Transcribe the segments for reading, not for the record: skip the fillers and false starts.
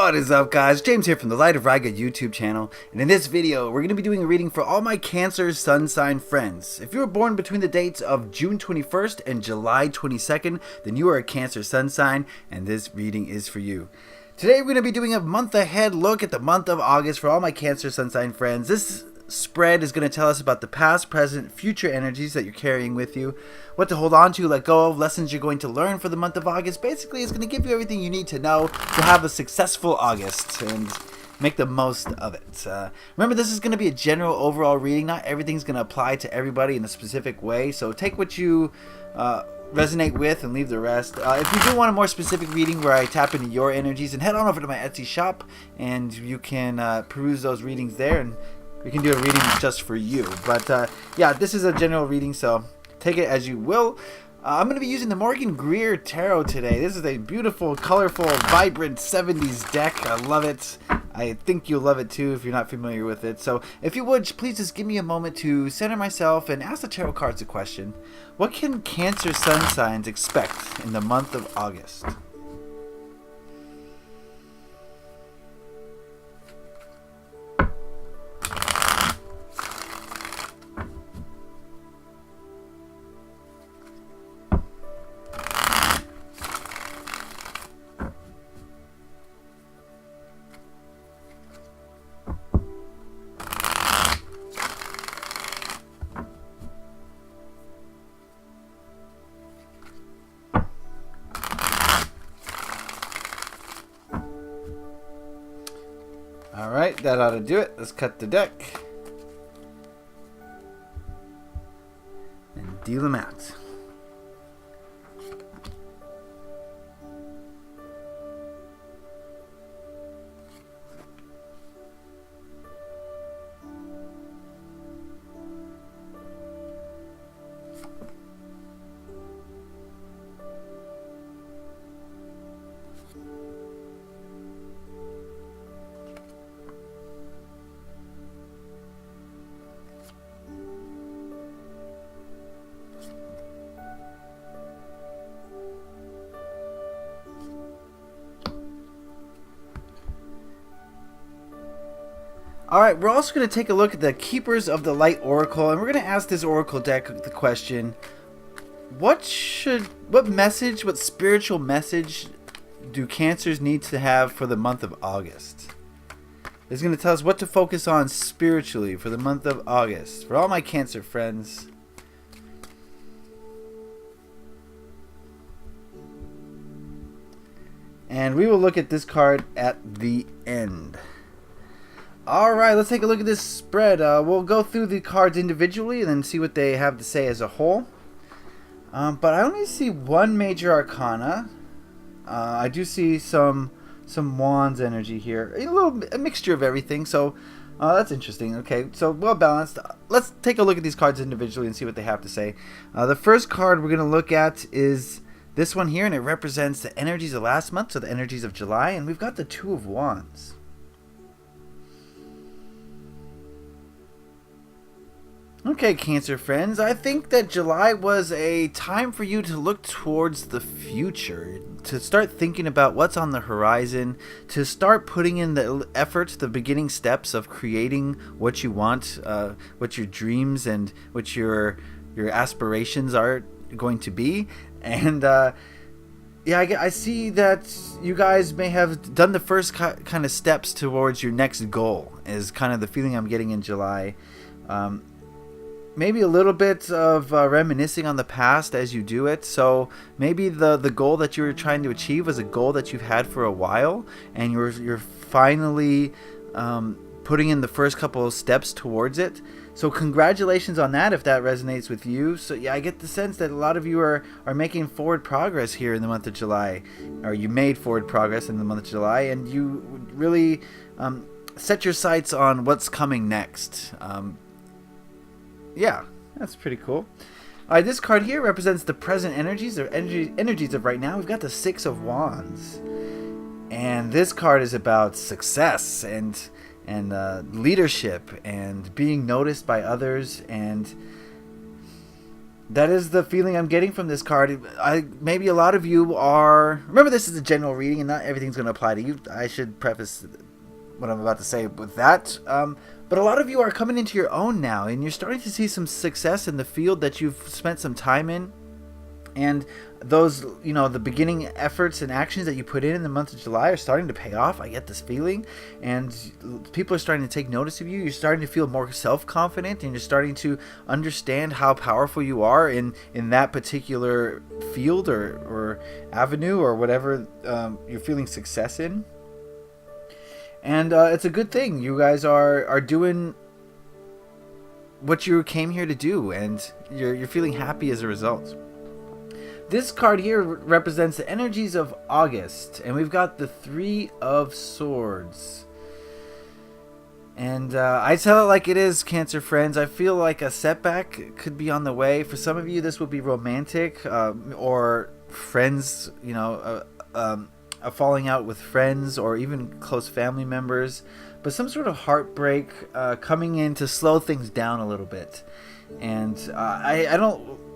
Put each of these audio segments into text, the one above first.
What is up, guys? James here from the Light of Riga YouTube channel, and in this video we're going to be doing a reading for all my Cancer sun sign friends. If you were born between the dates of June 21st and July 22nd, then you are a Cancer sun sign, and this reading is for you. Today we're going to be doing a month ahead look at the month of August for all my Cancer sun sign friends. This spread is going to tell us about the past, present, future energies that you're carrying with you, what to hold on to, let go of, lessons you're going to learn for the month of August. Basically, it's going to give you everything you need to know to have a successful August and make the most of it. Remember, this is going to be a general overall reading. Not everything's going to apply to everybody in a specific way, so take what you resonate with and leave the rest. If you do want a more specific reading where I tap into your energies, then head on over to my Etsy shop and you can peruse those readings there, and we can do a reading just for you. But yeah, this is a general reading, so take it as you will. I'm going to be using the Morgan-Greer Tarot today. This is a beautiful, colorful, vibrant 70s deck. I love it. I think you'll love it too if you're not familiar with it. So if you would, please just give me a moment to center myself and ask the tarot cards a question. What can Cancer sun signs expect in the month of August? Alright, that ought to do it. Let's cut the deck and deal them out. Alright, we're also going to take a look at the Keepers of the Light Oracle, and we're going to ask this Oracle deck the question, what spiritual message do Cancers need to have for the month of August? It's going to tell us what to focus on spiritually for the month of August. For all my Cancer friends. And we will look at this card at the end. Alright, let's take a look at this spread. We'll go through the cards individually and then see what they have to say as a whole. But I only see one major arcana. I do see some wands energy here. A mixture of everything, so that's interesting. Okay, so well balanced. Let's take a look at these cards individually and see what they have to say. The first card we're going to look at is this one here, and it represents the energies of last month, so the energies of July, and we've got the Two of Wands. Okay, Cancer friends, I think that July was a time for you to look towards the future, to start thinking about what's on the horizon, to start putting in the effort, the beginning steps of creating what you want, what your dreams and what your aspirations are going to be. And yeah, I see that you guys may have done the first kind of steps towards your next goal, is kind of the feeling I'm getting in July. Maybe a little bit of reminiscing on the past as you do it. So maybe the goal that you were trying to achieve was a goal that you've had for a while, and you're finally putting in the first couple of steps towards it. So congratulations on that if that resonates with you. So yeah, I get the sense that a lot of you are making forward progress here in the month of July, or you made forward progress in the month of July, and you really set your sights on what's coming next. Yeah, that's pretty cool. Alright, this card here represents the present energies, or energies of right now. We've got the Six of Wands. And this card is about success and leadership and being noticed by others. And That is the feeling I'm getting from this card. Maybe a lot of you are... Remember, this is a general reading, and not everything's going to apply to you. I should preface what I'm about to say with that. But a lot of you are coming into your own now, and you're starting to see some success in the field that you've spent some time in. And those, the beginning efforts and actions that you put in the month of July are starting to pay off. I get this feeling. And people are starting to take notice of you. You're starting to feel more self-confident, and you're starting to understand how powerful you are in that particular field or avenue or whatever you're feeling success in. And it's a good thing. You guys are doing what you came here to do, and you're feeling happy as a result. This card here represents the energies of August, and we've got the Three of Swords. And I tell it like it is, Cancer friends. I feel like a setback could be on the way. For some of you, this will be romantic, or friends, a falling out with friends, or even close family members. But some sort of heartbreak coming in to slow things down a little bit. And I don't...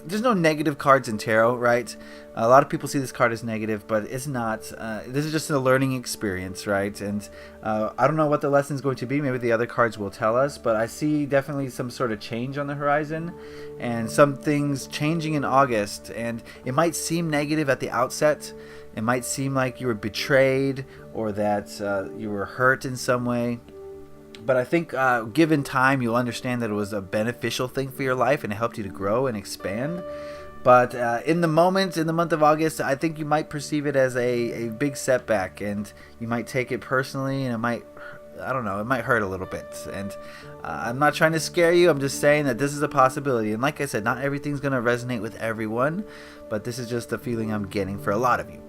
There's no negative cards in tarot, right? A lot of people see this card as negative, but it's not. This is just a learning experience, right? And I don't know what the lesson is going to be. Maybe the other cards will tell us, but I see definitely some sort of change on the horizon, and some things changing in August. And it might seem negative at the outset. It might seem like you were betrayed, or that you were hurt in some way. But I think given time, you'll understand that it was a beneficial thing for your life, and it helped you to grow and expand. But in the moment, in the month of August, I think you might perceive it as a big setback, and you might take it personally, and it might, I don't know, it might hurt a little bit. And I'm not trying to scare you. I'm just saying that this is a possibility. And like I said, not everything's going to resonate with everyone, but this is just the feeling I'm getting for a lot of you.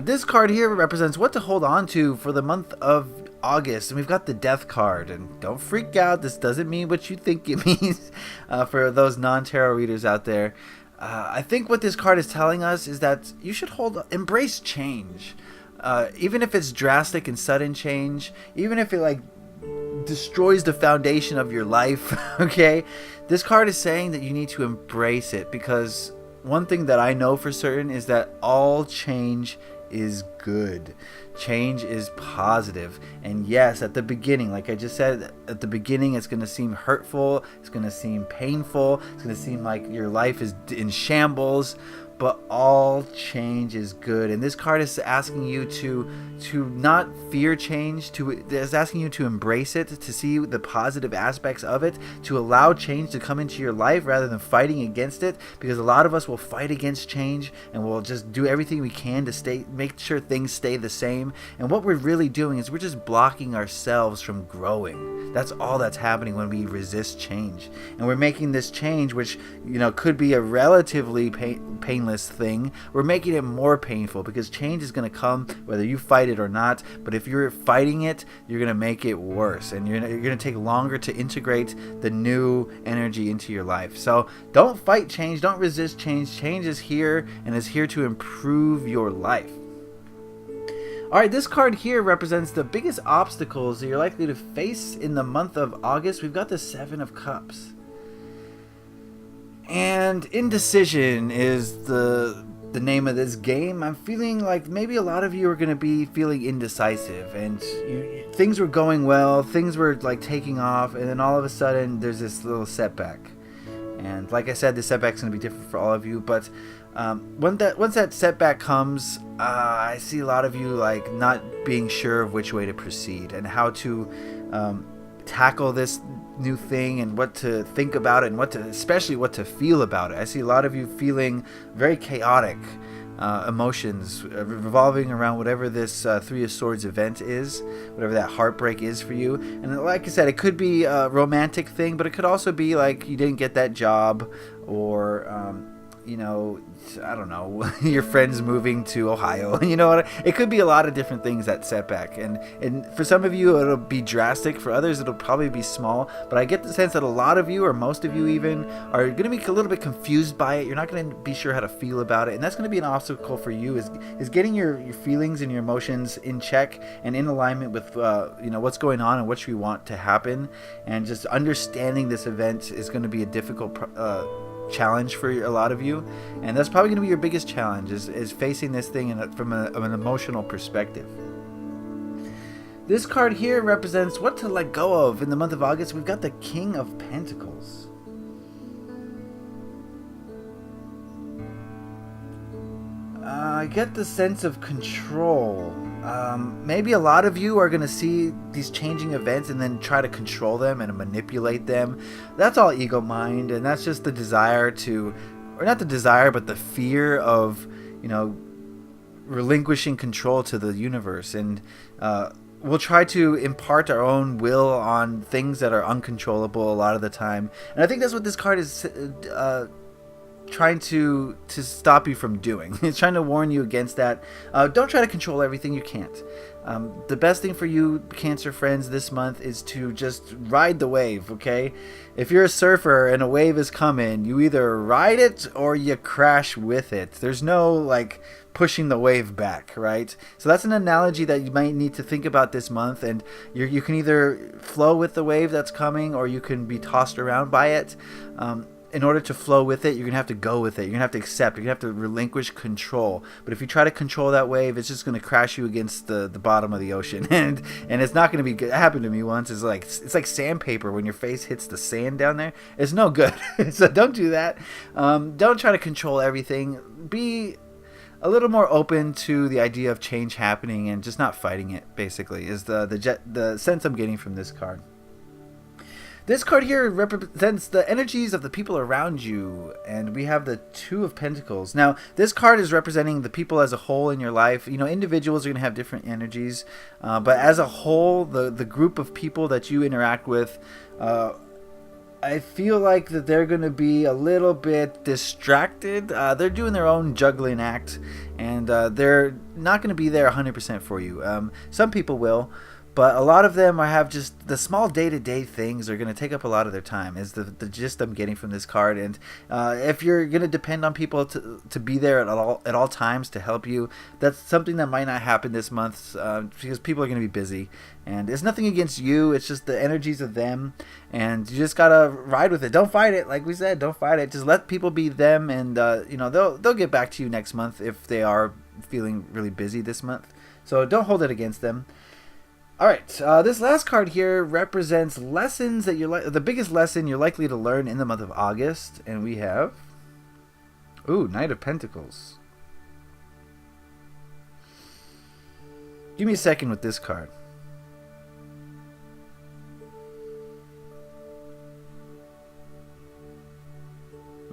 This card here represents what to hold on to for the month of August, and we've got the Death card. And don't freak out, this doesn't mean what you think it means. For those non-tarot readers out there, I think what this card is telling us is that you should embrace change, even if it's drastic and sudden change, even if it destroys the foundation of your life. Okay, this card is saying that you need to embrace it, because one thing that I know for certain is that all change is good. Change is positive. And yes, at the beginning, like I just said, at the beginning it's going to seem hurtful, it's going to seem painful, it's going to seem like your life is in shambles, but all change is good. And this card is asking you to not fear change, it's asking you to embrace it, to see the positive aspects of it, to allow change to come into your life rather than fighting against it, because a lot of us will fight against change, and we'll just do everything we can to make sure things stay the same. And what we're really doing is we're just blocking ourselves from growing. That's all that's happening when we resist change. And we're making this change, which could be a relatively painless thing, we're making it more painful, because change is going to come whether you fight it or not. But if you're fighting it, you're going to make it worse, and you're going to take longer to integrate the new energy into your life. So don't fight change, don't resist change. Change is here, and is here to improve your life. Alright, this card here represents the biggest obstacles that you're likely to face in the month of August. We've got the Seven of Cups. And indecision is the name of this game. I'm feeling like maybe a lot of you are going to be feeling indecisive, and things were going well, things were taking off, and then all of a sudden there's this little setback. And like I said, the setback's going to be different for all of you, but once that setback comes, I see a lot of you not being sure of which way to proceed and how to tackle this new thing, and what to think about it, and especially what to feel about it. I see a lot of you feeling very chaotic emotions revolving around whatever this Three of Swords event is, whatever that heartbreak is for you. And like I said, it could be a romantic thing, but it could also be like you didn't get that job, or I don't know, your friends moving to Ohio. It could be a lot of different things, that setback. And for some of you, it'll be drastic. For others, it'll probably be small. But I get the sense that a lot of you, or most of you even, are going to be a little bit confused by it. You're not going to be sure how to feel about it. And that's going to be an obstacle for you, is getting your feelings and your emotions in check and in alignment with what's going on and what you want to happen. And just understanding this event is going to be a difficult challenge for a lot of you, and that's probably going to be your biggest challenge is facing this thing from an emotional perspective. This card here represents what to let go of in the month of August. We've got the King of Pentacles. I get the sense of control. Maybe a lot of you are going to see these changing events and then try to control them and manipulate them. That's all ego mind, and that's just the desire to, or not the desire, but the fear of, relinquishing control to the universe. And we'll try to impart our own will on things that are uncontrollable a lot of the time. And I think that's what this card is trying to stop you from doing. It's trying to warn you against that. Don't try to control everything. You can't. The best thing for you, Cancer friends, this month is to just ride the wave, okay? If you're a surfer and a wave is coming, you either ride it or you crash with it. There's no, pushing the wave back, right? So that's an analogy that you might need to think about this month, and you can either flow with the wave that's coming or you can be tossed around by it. In order to flow with it, you're going to have to go with it. You're going to have to accept. You're going to have to relinquish control. But if you try to control that wave, it's just going to crash you against the bottom of the ocean. And it's not going to be good. It happened to me once. It's like sandpaper when your face hits the sand down there. It's no good. So don't do that. Don't try to control everything. Be a little more open to the idea of change happening and just not fighting it, basically, is the sense I'm getting from this card. This card here represents the energies of the people around you, and we have the Two of Pentacles. Now, this card is representing the people as a whole in your life. Individuals are going to have different energies, but as a whole, the group of people that you interact with, I feel like that they're going to be a little bit distracted. They're doing their own juggling act, and they're not going to be there 100% for you. Some people will. But a lot of them have just the small day-to-day things are going to take up a lot of their time, is the gist I'm getting from this card. And if you're going to depend on people to be there at all times to help you, that's something that might not happen this month because people are going to be busy. And it's nothing against you. It's just the energies of them. And you just got to ride with it. Don't fight it. Like we said, don't fight it. Just let people be them. And, they'll get back to you next month if they are feeling really busy this month. So don't hold it against them. All right, this last card here represents lessons that the biggest lesson you're likely to learn in the month of August, and we have, Knight of Pentacles. Give me a second with this card.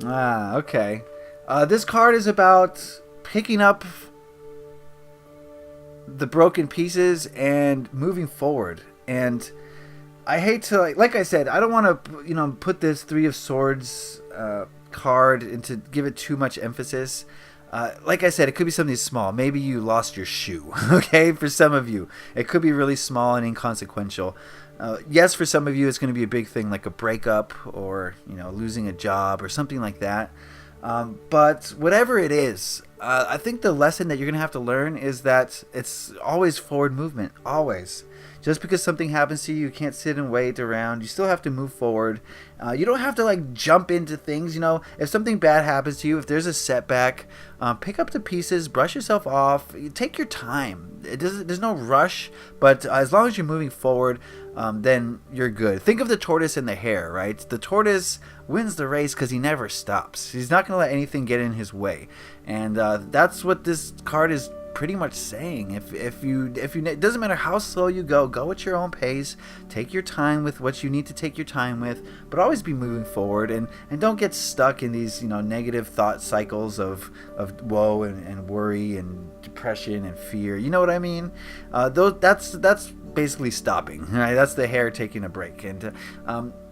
Okay. This card is about picking up the broken pieces and moving forward. And I hate to, like I said, I don't want to put this Three of Swords card and to give it too much emphasis. Like I said, it could be something small. Maybe you lost your shoe. Okay, for some of you it could be really small and inconsequential. Yes, for some of you it's going to be a big thing, like a breakup or losing a job or something like that. But whatever it is, I think the lesson that you're going to have to learn is that it's always forward movement, always. Just because something happens to you, you can't sit and wait around. You still have to move forward. You don't have to jump into things. If something bad happens to you, if there's a setback, pick up the pieces, brush yourself off. Take your time. There's no rush, but as long as you're moving forward, then you're good. Think of the tortoise and the hare, right? The tortoise wins the race because he never stops. He's not going to let anything get in his way. And that's what this card is pretty much saying. If you it doesn't matter how slow you go at your own pace. Take your time with what you need to take your time with, but always be moving forward, and don't get stuck in these negative thought cycles of woe and worry and depression and fear. You know what I mean? That's basically stopping, right? That's the hare taking a break. And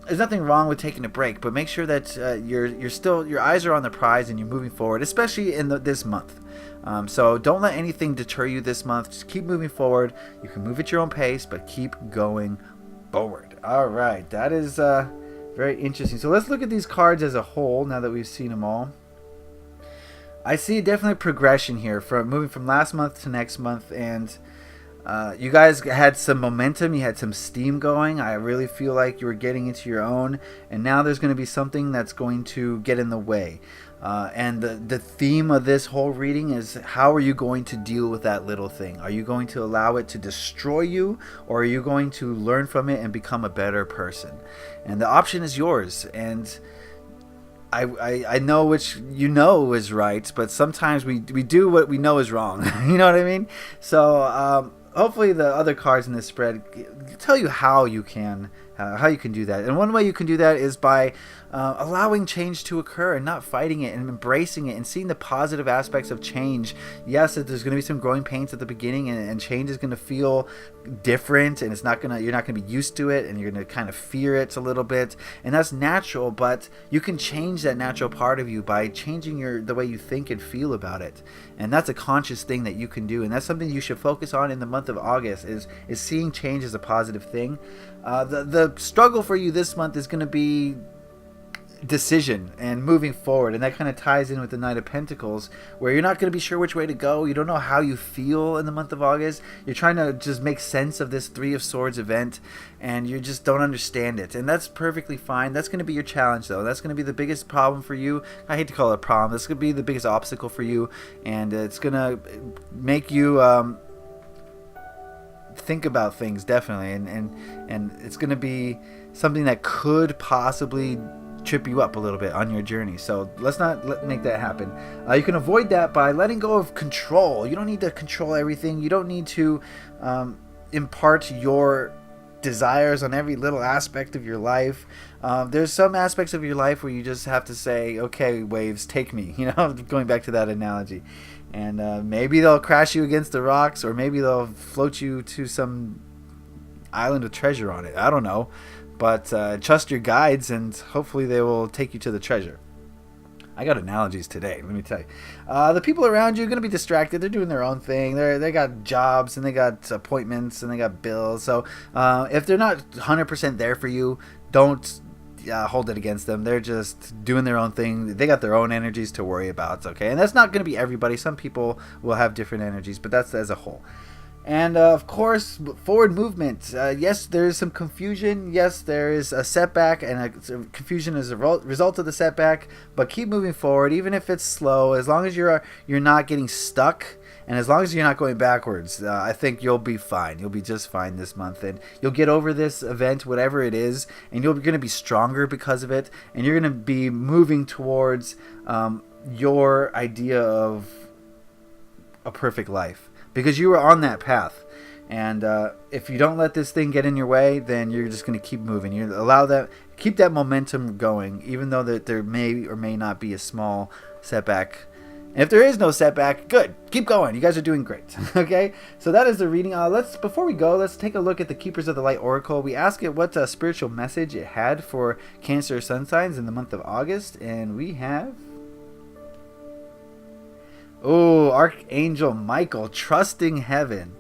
there's nothing wrong with taking a break, but make sure that your eyes are on the prize and you're moving forward, especially in this month. So don't let anything deter you this month. Just keep moving forward. You can move at your own pace, but keep going forward. All right, that is very interesting. So let's look at these cards as a whole now that we've seen them all. I see definitely progression here from moving from last month to next month, and You guys had some momentum, you had some steam going. I really feel like you were getting into your own, and now there's going to be something that's going to get in the way. And the theme of this whole reading is, how are you going to deal with that little thing? Are you going to allow it to destroy you, or are you going to learn from it and become a better person? And the option is yours. And I know which you know is right, but sometimes we do what we know is wrong. You know what I mean? So hopefully the other cards in this spread tell you how you can do that. And one way you can do that is by allowing change to occur and not fighting it, and embracing it and seeing the positive aspects of change. Yes, there's going to be some growing pains at the beginning, and change is going to feel different, and you're not going to be used to it, and you're going to kind of fear it a little bit, and that's natural. But you can change that natural part of you by changing the way you think and feel about it, and that's a conscious thing that you can do, and that's something you should focus on in the month of August, is seeing change as a positive thing. The struggle for you this month is going to be decision and moving forward, and that kind of ties in with the Knight of Pentacles, where you're not going to be sure which way to go. You don't know how you feel in the month of August. You're trying to just make sense of this Three of Swords event, and you just don't understand it, and that's perfectly fine. That's going to be your challenge, though. That's going to be the biggest problem for you. I hate to call it a problem. That's going to be the biggest obstacle for you, and it's going to make you think about things, definitely, and it's going to be something that could possibly trip you up a little bit on your journey. So let's not make that happen. You can avoid that by letting go of control. You don't need to control everything. You don't need to impart your desires on every little aspect of your life. There's some aspects of your life where you just have to say, okay, waves, take me, going back to that analogy. And maybe they'll crash you against the rocks, or maybe they'll float you to some island with treasure on it. I don't know. But trust your guides, and hopefully they will take you to the treasure. I got analogies today, let me tell you. The people around you are going to be distracted. They're doing their own thing. They got jobs, and they got appointments, and they got bills. So if they're not 100% there for you, don't hold it against them. They're just doing their own thing. They got their own energies to worry about, okay? And that's not going to be everybody. Some people will have different energies, but that's as a whole. And of course, forward movement. Yes, there is some confusion. Yes, there is a setback, and confusion is a result of the setback. But keep moving forward, even if it's slow. As long as you're not getting stuck, and as long as you're not going backwards, I think you'll be fine. You'll be just fine this month, and you'll get over this event, whatever it is, and you're going to be stronger because of it. And you're going to be moving towards your idea of a perfect life, because you were on that path. And if you don't let this thing get in your way, then you're just going to keep moving. You keep that momentum going, even though that there may or may not be a small setback. And if there is no setback, good, keep going. You guys are doing great. Okay, so that is the reading. Before we go, let's take a look at the Keepers of the Light Oracle. We asked it what spiritual message it had for Cancer sun signs in the month of August, and we have, Archangel Michael, trusting heaven.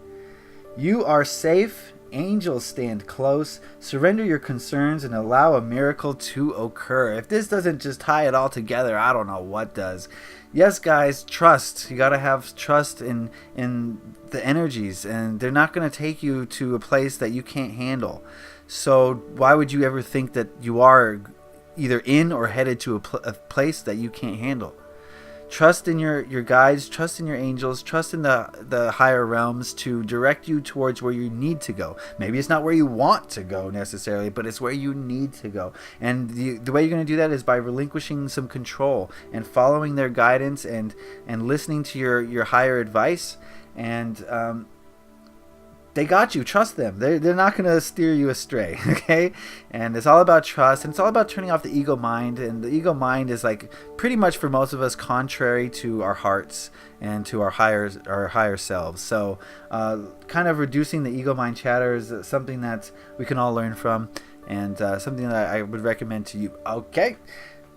You are safe. Angels stand close. Surrender your concerns and allow a miracle to occur. If this doesn't just tie it all together, I don't know what does. Yes, guys, trust. You got to have trust in the energies, and they're not going to take you to a place that you can't handle. So why would you ever think that you are either in or headed to a place that you can't handle? Trust in your guides, trust in your angels, trust in the higher realms to direct you towards where you need to go. Maybe it's not where you want to go necessarily, but it's where you need to go. And the way you're going to do that is by relinquishing some control and following their guidance and listening to your higher advice. And they got you. Trust them. They're not going to steer you astray, okay? And it's all about trust, and it's all about turning off the ego mind. And the ego mind is, like, pretty much for most of us contrary to our hearts and to our higher selves. So kind of reducing the ego mind chatter is something that we can all learn from, and something that I would recommend to you. Okay.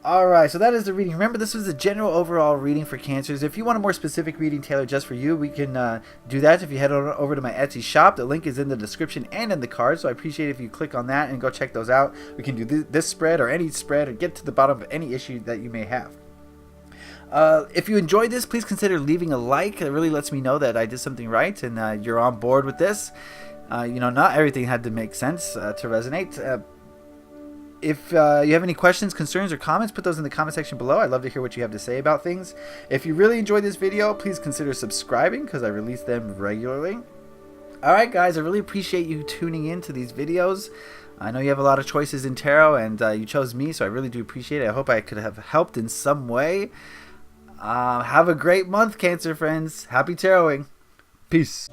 Alright, so that is the reading. Remember, this was a general overall reading for Cancers. If you want a more specific reading tailored just for you, we can do that if you head over to my Etsy shop. The link is in the description and in the card, so I appreciate if you click on that and go check those out. We can do this spread or any spread, or get to the bottom of any issue that you may have. If you enjoyed this, please consider leaving a like. It really lets me know that I did something right and you're on board with this. Not everything had to make sense to resonate. If you have any questions, concerns, or comments, put those in the comment section below. I'd love to hear what you have to say about things. If you really enjoyed this video, please consider subscribing because I release them regularly. Alright guys, I really appreciate you tuning in to these videos. I know you have a lot of choices in tarot and you chose me, so I really do appreciate it. I hope I could have helped in some way. Have a great month, Cancer friends. Happy taroting. Peace.